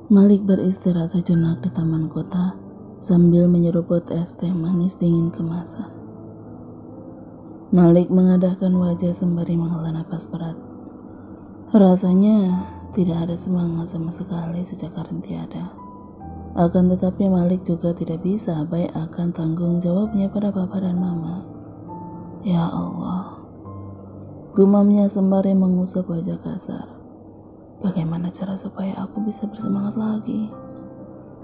Malik beristirahat sejenak di taman kota sambil menyeruput es teh manis dingin kemasan. Malik mengadahkan wajah sembari menghela napas berat. Rasanya tidak ada semangat sama sekali sejak Karin tiada. Akan tetapi Malik juga tidak bisa abai akan tanggung jawabnya pada papa dan mama. Ya Allah, gumamnya sembari mengusap wajah kasar. Bagaimana cara supaya aku bisa bersemangat lagi?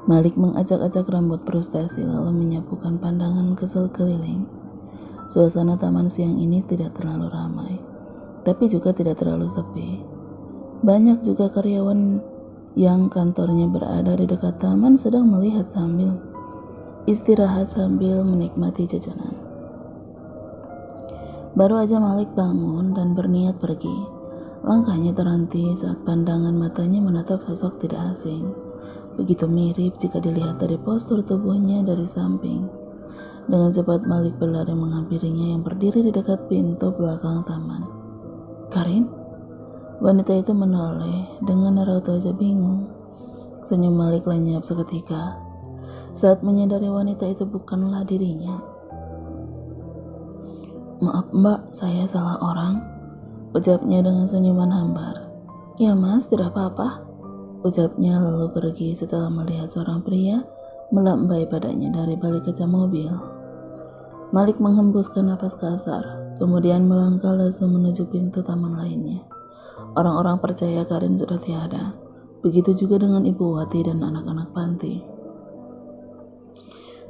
Malik mengacak-acak rambut frustasi lalu menyapukan pandangan ke sekeliling. Suasana taman siang ini tidak terlalu ramai, tapi juga tidak terlalu sepi. Banyak juga karyawan yang kantornya berada di dekat taman sedang melihat sambil istirahat sambil menikmati jajanan. Baru aja Malik bangun dan berniat pergi. Langkahnya terhenti saat pandangan matanya menatap sosok tidak asing. Begitu mirip jika dilihat dari postur tubuhnya dari samping. Dengan cepat Malik berlari menghampirinya yang berdiri di dekat pintu belakang taman. Karin? Wanita itu menoleh dengan raut wajah bingung. Senyum Malik lenyap seketika saat menyadari wanita itu bukanlah dirinya. Maaf mbak, saya salah orang, ucapnya dengan senyuman hambar. Ya mas, tidak apa-apa, ucapnya lalu pergi setelah melihat seorang pria melambai padanya dari balik kaca mobil. Malik menghembuskan napas kasar, kemudian melangkah langsung menuju pintu taman lainnya. Orang-orang percaya Karin sudah tiada, begitu juga dengan Ibu Wati dan anak-anak panti.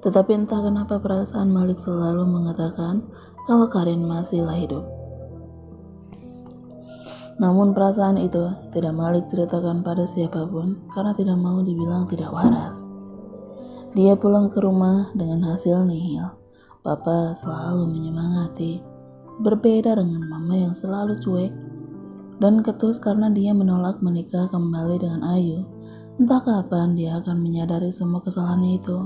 Tetapi entah kenapa perasaan Malik selalu mengatakan kalau Karin masihlah hidup. Namun perasaan itu tidak Malik ceritakan pada siapapun karena tidak mau dibilang tidak waras. Dia pulang ke rumah dengan hasil nihil. Papa selalu menyemangati, berbeda dengan mama yang selalu cuek dan ketus karena dia menolak menikah kembali dengan Ayu. Entah kapan dia akan menyadari semua kesalahannya itu.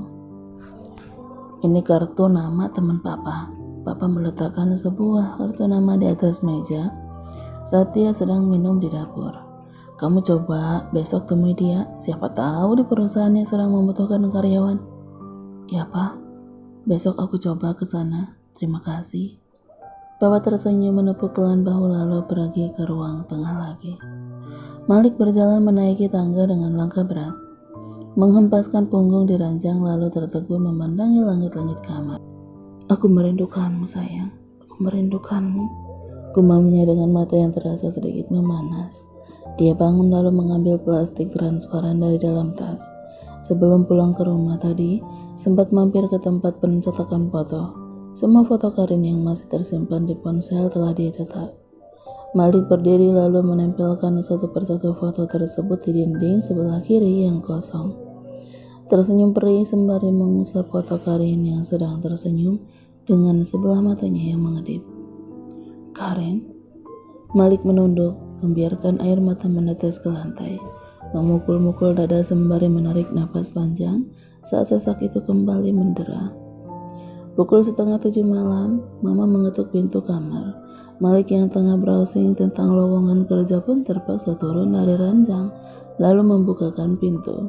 Ini kartu nama teman papa. Papa meletakkan sebuah kartu nama di atas meja saat dia sedang minum di dapur. Kamu coba besok temui dia, siapa tahu di perusahaannya sedang membutuhkan karyawan. Ya Pak, besok aku coba ke sana. Terima kasih. Papa tersenyum menepuk pelan bahu lalu pergi ke ruang tengah lagi. Malik berjalan menaiki tangga dengan langkah berat, menghempaskan punggung di ranjang lalu tertegun memandangi langit-langit kamar. Aku merindukanmu sayang, aku merindukanmu. Gumamnya dengan mata yang terasa sedikit memanas. Dia bangun lalu mengambil plastik transparan dari dalam tas. Sebelum pulang ke rumah tadi, sempat mampir ke tempat pencetakan foto. Semua foto Karin yang masih tersimpan di ponsel telah dia cetak. Malik berdiri lalu menempelkan satu persatu foto tersebut di dinding sebelah kiri yang kosong. Tersenyum perih sembari mengusap foto Karin yang sedang tersenyum dengan sebelah matanya yang mengedip. Karin? Malik menunduk, membiarkan air mata menetes ke lantai, memukul-mukul dada sembari menarik napas panjang saat sesak itu kembali mendera. Pukul 6:30 malam, Mama mengetuk pintu kamar. Malik yang tengah browsing tentang lowongan kerja pun terpaksa turun dari ranjang, lalu membukakan pintu.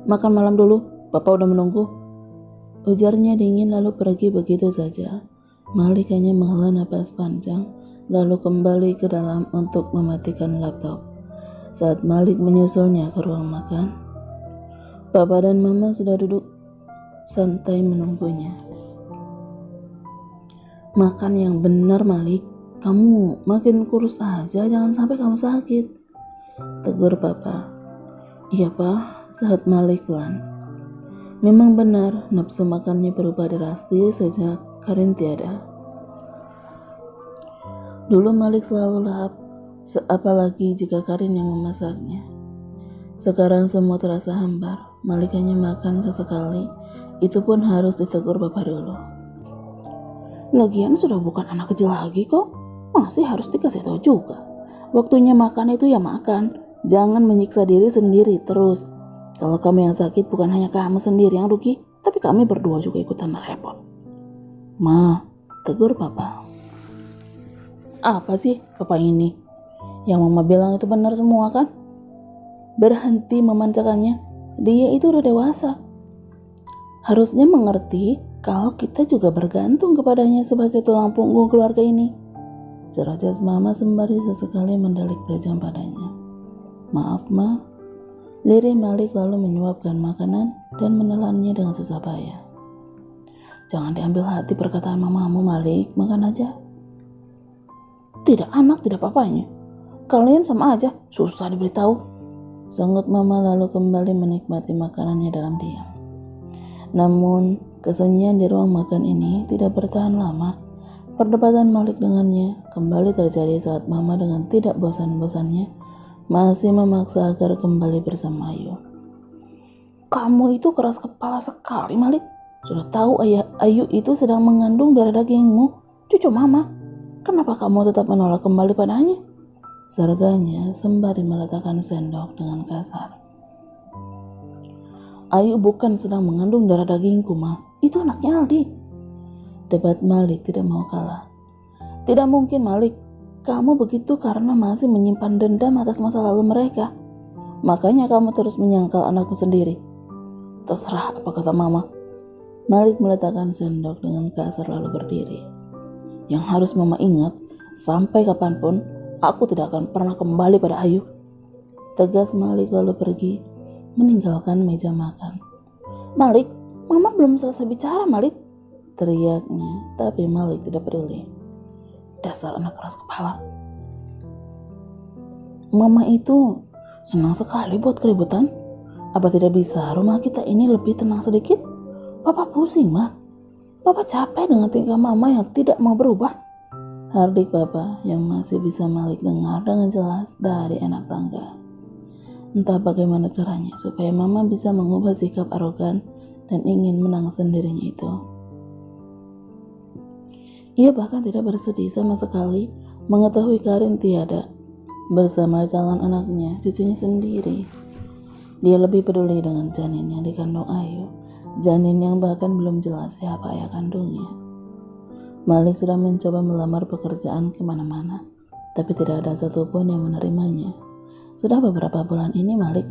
Makan malam dulu, Papa udah menunggu, ujarnya dingin lalu pergi begitu saja. Malik hanya menghela napas panjang, lalu kembali ke dalam untuk mematikan laptop. Saat Malik menyusulnya ke ruang makan, Papa dan Mama sudah duduk santai menunggunya. Makan yang benar Malik, kamu makin kurus aja, jangan sampai kamu sakit, tegur Papa. Iya Pak, saat Malik pelan. Memang benar, nafsu makannya berubah drastis sejak Karin tiada. Dulu Malik selalu lahap, apalagi jika Karin yang memasaknya. Sekarang semua terasa hambar, Malik hanya makan sesekali, itu pun harus ditegur Bapak dulu. Lagian sudah bukan anak kecil lagi kok, masih harus dikasih tahu juga. Waktunya makan itu ya makan, jangan menyiksa diri sendiri terus. Kalau kamu yang sakit bukan hanya kamu sendiri yang rugi, tapi kami berdua juga ikutan repot. Ma, tegur Papa. Apa sih Papa ini? Yang Mama bilang itu benar semua kan? berhenti memanjakannya. Dia itu udah dewasa. Harusnya mengerti kalau kita juga bergantung kepadanya sebagai tulang punggung keluarga ini. Cerdas Mama sembari sesekali mendelik tajam padanya. Maaf Ma, lirih Malik lalu menyuapkan makanan dan menelannya dengan susah payah. Jangan diambil hati perkataan mamamu Malik, makan aja. Tidak anak, tidak papanya. Kalian sama aja, susah diberitahu. Sanggut Mama lalu kembali menikmati makanannya dalam diam. Namun, kesunyian di ruang makan ini tidak bertahan lama. Perdebatan Malik dengannya kembali terjadi saat Mama dengan tidak bosan-bosannya masih memaksa agar kembali bersama Ayu. Kamu itu keras kepala sekali Malik. Sudah tahu Ayu itu sedang mengandung darah dagingmu, cucu Mama. Kenapa kamu tetap menolak kembali padanya? Serganya sembari meletakkan sendok dengan kasar. Ayu bukan sedang mengandung darah dagingku, Ma. Itu anaknya Aldi. Debat Malik tidak mau kalah. Tidak mungkin Malik. Kamu begitu karena masih menyimpan dendam atas masa lalu mereka. Makanya kamu terus menyangkal anakku sendiri. Terserah apa kata Mama. Malik meletakkan sendok dengan kasar lalu berdiri. Yang harus Mama ingat, sampai kapanpun aku tidak akan pernah kembali pada Ayu. Tegas Malik lalu pergi, meninggalkan meja makan. Malik, Mama belum selesai bicara Malik, teriaknya, tapi Malik tidak peduli. Dasar anak keras kepala. Mama itu senang sekali buat keributan. Apa tidak bisa rumah kita ini lebih tenang sedikit? Papa pusing, Ma. Papa capek dengan tingkah Mama yang tidak mau berubah. Hardik Papa yang masih bisa Malik dengar dengan jelas dari anak tangga. Entah bagaimana caranya supaya Mama bisa mengubah sikap arogan dan ingin menang sendirinya itu. Ia bahkan tidak bersedih sama sekali mengetahui Karin tiada bersama calon anaknya, cucunya sendiri. Dia lebih peduli dengan janin yang dikandung Ayu, janin yang bahkan belum jelas siapa ayah kandungnya. Malik sudah mencoba melamar pekerjaan kemana-mana, tapi tidak ada satupun yang menerimanya. Sudah beberapa bulan ini Malik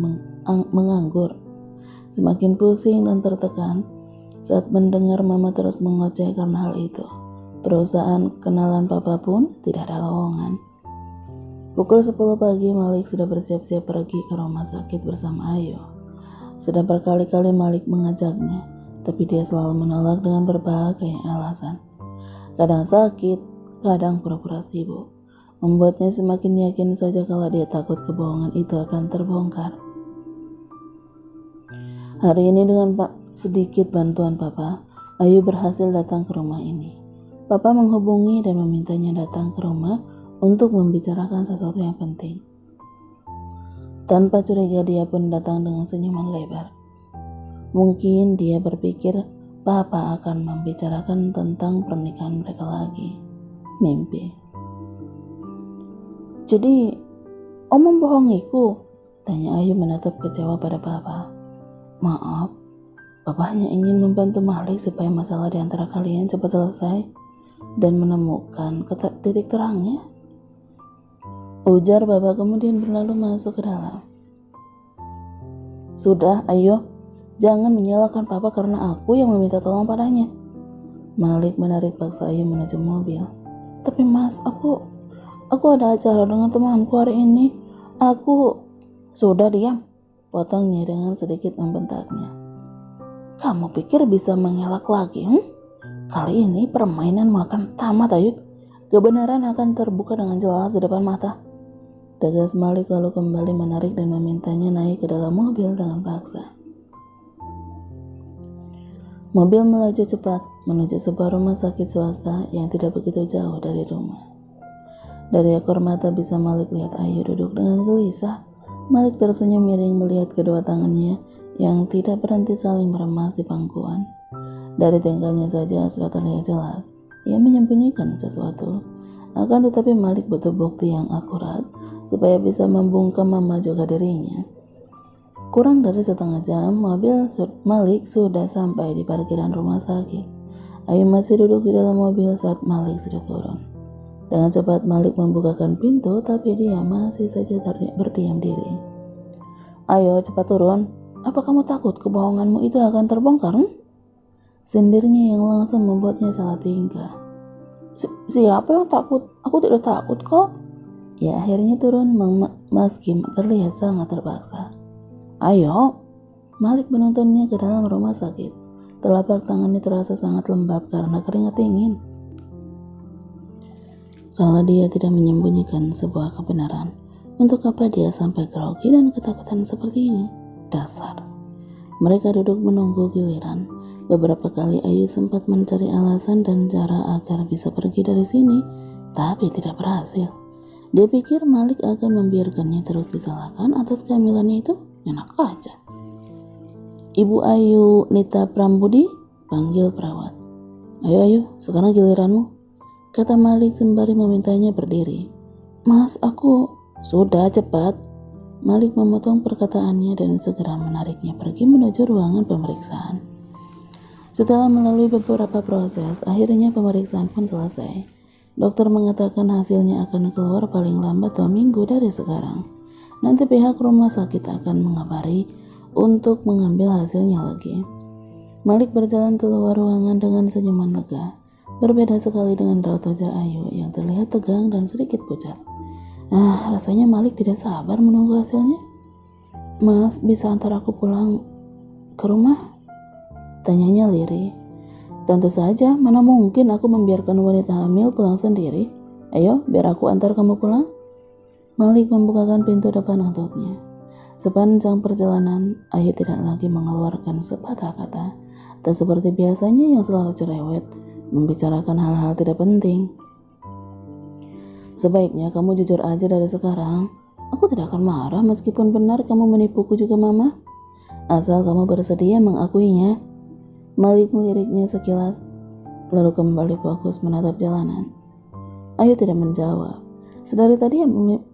menganggur, semakin pusing dan tertekan saat mendengar Mama terus mengoceh karena hal itu. Perusahaan kenalan Papa pun tidak ada lowongan. Pukul 10 pagi Malik sudah bersiap-siap pergi ke rumah sakit bersama Ayu. Sudah berkali-kali Malik mengajaknya, tapi dia selalu menolak dengan berbagai alasan. Kadang sakit, kadang pura-pura sibuk, membuatnya semakin yakin saja kalau dia takut kebohongan itu akan terbongkar. Hari ini dengan sedikit bantuan Papa, Ayu berhasil datang ke rumah ini. Papa menghubungi dan memintanya datang ke rumah untuk membicarakan sesuatu yang penting. Tanpa curiga dia pun datang dengan senyuman lebar. Mungkin dia berpikir Papa akan membicarakan tentang pernikahan mereka lagi. Mimpi. Jadi, Om membohongiku? Tanya Ayu menatap kecewa pada Papa. Maaf, Papa hanya ingin membantu Malik supaya masalah di antara kalian cepat selesai dan menemukan titik terangnya. Ujar Papa kemudian berlalu masuk ke dalam. Sudah, ayo, jangan menyalahkan Papa karena aku yang meminta tolong padanya. Malik menarik paksa Ayu menuju mobil. Tapi Mas, aku ada acara dengan temanku hari ini. Sudah diam, potongnya dengan sedikit membentaknya. Kamu pikir bisa mengelak lagi? Kali ini permainanmu akan tamat, Ayu. Kebenaran akan terbuka dengan jelas di depan mata. Tegas Malik lalu kembali menarik dan memintanya naik ke dalam mobil dengan paksa. Mobil melaju cepat menuju sebuah rumah sakit swasta yang tidak begitu jauh dari rumah. Dari ekor mata bisa Malik lihat Ayu duduk dengan gelisah. Malik tersenyum miring melihat kedua tangannya yang tidak berhenti saling meremas di pangkuan. Dari tingkahnya saja sudah terlihat jelas ia menyembunyikan sesuatu. Akan tetapi Malik butuh bukti yang akurat supaya bisa membungkam Mama juga dirinya. Kurang dari setengah jam mobil Malik sudah sampai di parkiran rumah sakit. Ayu masih duduk di dalam mobil saat Malik sudah turun. Dengan cepat Malik membukakan pintu, tapi dia masih saja berdiam diri. Ayo cepat turun. Apa kamu takut kebohonganmu itu akan terbongkar? Sindirnya yang langsung membuatnya salah tingkah. Siapa yang takut? Aku tidak takut kok. Ya akhirnya turun meski terlihat sangat terpaksa. Ayo. Malik menuntunnya ke dalam rumah sakit. Telapak tangannya terasa sangat lembab karena keringat dingin. Kalau dia tidak menyembunyikan sebuah kebenaran, untuk apa dia sampai grogi dan ketakutan seperti ini? Dasar. Mereka duduk menunggu giliran. Beberapa kali Ayu sempat mencari alasan dan cara agar bisa pergi dari sini, tapi tidak berhasil. Dia pikir Malik akan membiarkannya terus disalahkan atas kehamilannya itu. Enak aja. Ibu Ayu Nita Prambudi, panggil perawat. Ayo, sekarang giliranmu, kata Malik sembari memintanya berdiri. Mas, aku... Sudah, cepat. Malik memotong perkataannya dan segera menariknya pergi menuju ruangan pemeriksaan. Setelah melalui beberapa proses, akhirnya pemeriksaan pun selesai. Dokter mengatakan hasilnya akan keluar paling lambat 2 minggu dari sekarang. Nanti pihak rumah sakit akan mengabari untuk mengambil hasilnya lagi. Malik berjalan keluar ruangan dengan senyuman lega. Berbeda sekali dengan raut wajah Ayu yang terlihat tegang dan sedikit pucat. Rasanya Malik tidak sabar menunggu hasilnya. Mas, bisa antar aku pulang ke rumah? Tanyanya lirih. Tentu saja, mana mungkin aku membiarkan wanita hamil pulang sendiri. Ayo, biar aku antar kamu pulang. Malik membukakan pintu depan untuknya. Sepanjang perjalanan, Ayu tidak lagi mengeluarkan sepatah kata. Tak seperti biasanya yang selalu cerewet, membicarakan hal-hal tidak penting. Sebaiknya kamu jujur aja dari sekarang. Aku tidak akan marah meskipun benar kamu menipuku juga mama. Asal kamu bersedia mengakuinya. Malik meliriknya sekilas, lalu kembali fokus menatap jalanan. Ayu tidak menjawab. Sedari tadi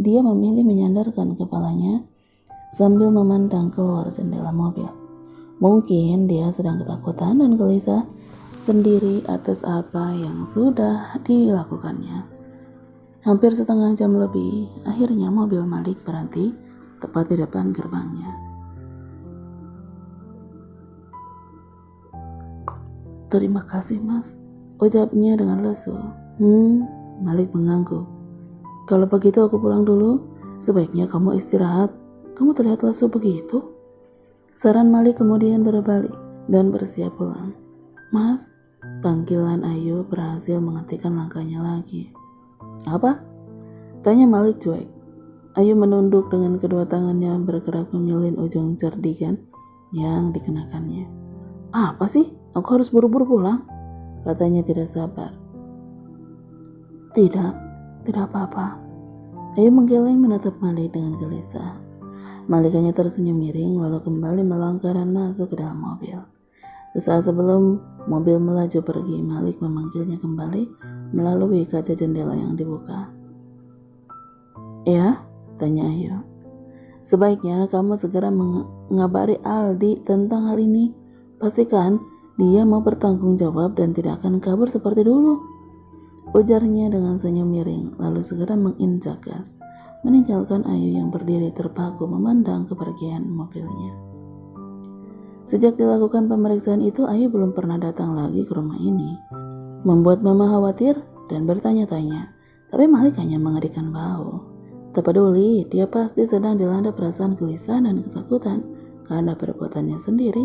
dia memilih menyandarkan kepalanya sambil memandang keluar jendela mobil. Mungkin dia sedang ketakutan dan gelisah sendiri atas apa yang sudah dilakukannya. Hampir setengah jam lebih, akhirnya mobil Malik berhenti tepat di depan gerbangnya. Terima kasih mas, ucapnya dengan lesu. Malik mengangguk. Kalau begitu aku pulang dulu, sebaiknya kamu istirahat. Kamu terlihat lesu begitu. Saran Malik kemudian berbalik dan bersiap pulang. Mas, panggilan Ayu berhasil menghentikan langkahnya lagi. Apa? Tanya Malik cuek. Ayu menunduk dengan kedua tangannya bergerak memilih ujung cardigan yang dikenakannya. Apa sih? Aku harus buru-buru pulang, katanya tidak sabar. Tidak apa-apa. Ayu menggeleng menatap Malik dengan gelisah. Malik hanya tersenyum miring lalu kembali melangkah dan masuk ke dalam mobil. Sesaat sebelum mobil melaju pergi, Malik memanggilnya kembali melalui kaca jendela yang dibuka. Ya, tanya Ayu. Sebaiknya kamu segera mengabari Aldi tentang hal ini. Pastikan dia mau bertanggung jawab dan tidak akan kabur seperti dulu, ujarnya dengan senyum miring, lalu segera menginjak gas, meninggalkan Ayu yang berdiri terpaku memandang kepergian mobilnya. Sejak dilakukan pemeriksaan itu, Ayu belum pernah datang lagi ke rumah ini. Membuat mama khawatir dan bertanya-tanya, tapi Malik hanya mengerikan bau. Tak peduli, dia pasti sedang dilanda perasaan gelisah dan ketakutan karena perbuatannya sendiri.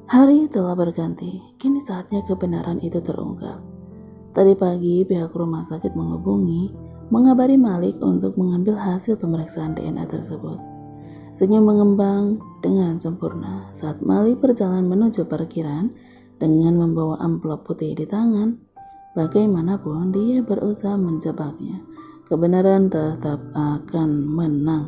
Hari telah berganti, kini saatnya kebenaran itu terungkap. Tadi pagi pihak rumah sakit mengabari Malik untuk mengambil hasil pemeriksaan DNA tersebut. Senyum mengembang dengan sempurna saat Malik berjalan menuju parkiran dengan membawa amplop putih di tangan. Bagaimanapun dia berusaha menjebaknya, kebenaran tetap akan menang.